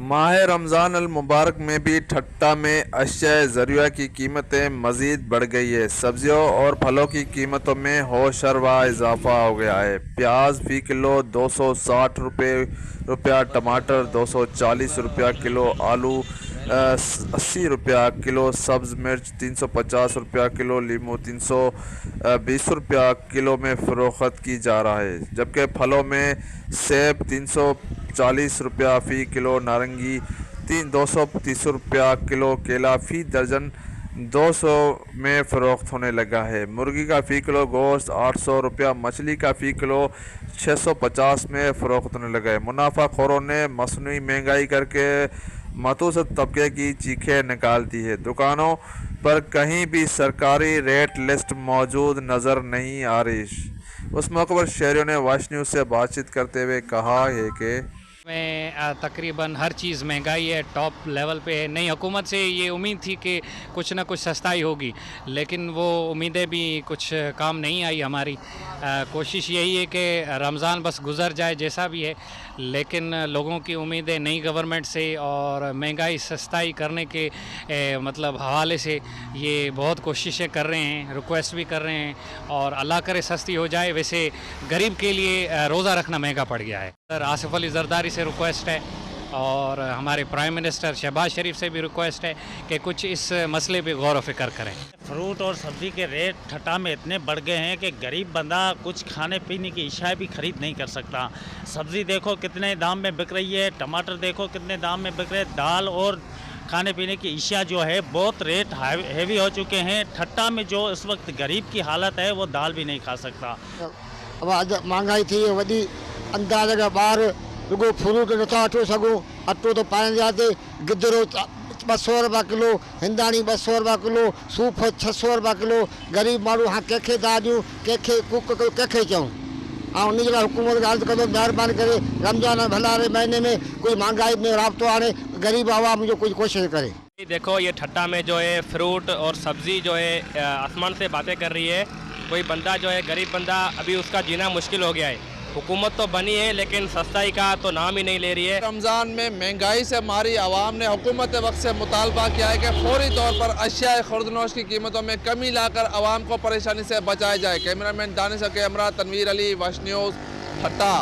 माह रमज़ान अल मुबारक में भी ठट्टा में अशिया ज़रिया की कीमतें मज़ीद बढ़ गई है। सब्जियों और फलों की कीमतों में होशरबा इजाफा हो गया है। प्याज फ़ी किलो 260 रुपया, टमाटर 240 रुपया किलो, आलू 80 रुपया किलो, सब्ज़ मिर्च 350 रुपया किलो, लीमू 320 रुपया किलो में फ़रोख्त की जा रहा है। जबकि फलों में सेब 340 रुपया फ़ी किलो, नारंगी 230 रुपया किलो, केला फ़ी दर्जन 200 में फ़रोख्त होने लगा है। मुर्गी का फ़ी किलो गोश्त 800 रुपया, मछली का फ़ी किलो 650 में फ़रोख्त होने लगा है। मुनाफाखोरों ने मसनूई महंगाई करके मतवसत तबके की चीखें निकाल दी है। दुकानों पर कहीं भी सरकारी रेट लिस्ट मौजूद नज़र नहीं आ रही। उस मौके पर शहरियों ने वॉच न्यूज़ से बातचीत करते हुए कहा है कि में तकरीबन हर चीज़ महंगाई है, टॉप लेवल पे है। नई हुकूमत से ये उम्मीद थी कि कुछ ना कुछ सस्ताई होगी, लेकिन वो उम्मीदें भी कुछ काम नहीं आई हमारी। कोशिश यही है कि रमज़ान बस गुज़र जाए जैसा भी है, लेकिन लोगों की उम्मीदें नई गवर्नमेंट से और महंगाई सस्ताई करने के मतलब हवाले से ये बहुत कोशिशें कर रहे हैं, रिक्वेस्ट भी कर रहे हैं और अल्लाह करे सस्ती हो जाए। वैसे गरीब के लिए रोज़ा रखना महंगा पड़ गया है। सर आसिफ अली जरदारी से रिक्वेस्ट है और हमारे प्राइम मिनिस्टर शहबाज शरीफ से भी रिक्वेस्ट है कि कुछ इस मसले पे गौर व फिक्र करें। फ्रूट और सब्ज़ी के रेट ठट्टा में इतने बढ़ गए हैं कि गरीब बंदा कुछ खाने पीने की इशाएँ भी ख़रीद नहीं कर सकता। सब्ज़ी देखो कितने दाम में बिक रही है, टमाटर देखो कितने दाम में बिक रहे हैं, दाल और खाने पीने की इशिया जो है बहुत रेट हैवी हो चुके हैं। ठट्टा में जो इस वक्त गरीब की हालत है वो दाल भी नहीं खा सकता। अब महंगाई थी वही अंदाज़ का ॿार रुगो फ्रूट नथा वठी सघूं। अटो तो पाईंदासीं, गिदरो 200 रुपया किलो, हिंदाणी 200 रुपया किलो, सूफ़ 600 रुपया किलो। गरीब माण्हू हाणे कंहिंखे था ॾियूं, कंहिंखे चऊं। ऐं उन जे लाइ हुकूमत ॻाल्हि कंदो महिरबानी करे रमज़ान भलारे महीने में कोई महंगाई में राब्तो आणे, गरीब आवाम जो कुछ कोशिश करे। देखो ये ठट्टा में जो है फ्रूट और सब्ज़ी जो है आसमान से बातें कर रही है। कोई बंदा जो है गरीब बंदा अभी उसका जीना मुश्किल हो गया है। हुकूमत तो बनी है लेकिन सस्ताई का तो नाम ही नहीं ले रही है। रमज़ान में महंगाई से हमारी आवाम ने हुकूमत वक्त से मुतालबा किया है कि फौरी तौर पर अशिया खुर्दनोश की कीमतों में कमी लाकर आवाम को परेशानी से बचाया जाए। कैमरामैन दानिश के हमरा, तनवीर अली, वॉच न्यूज़, ठट्टा।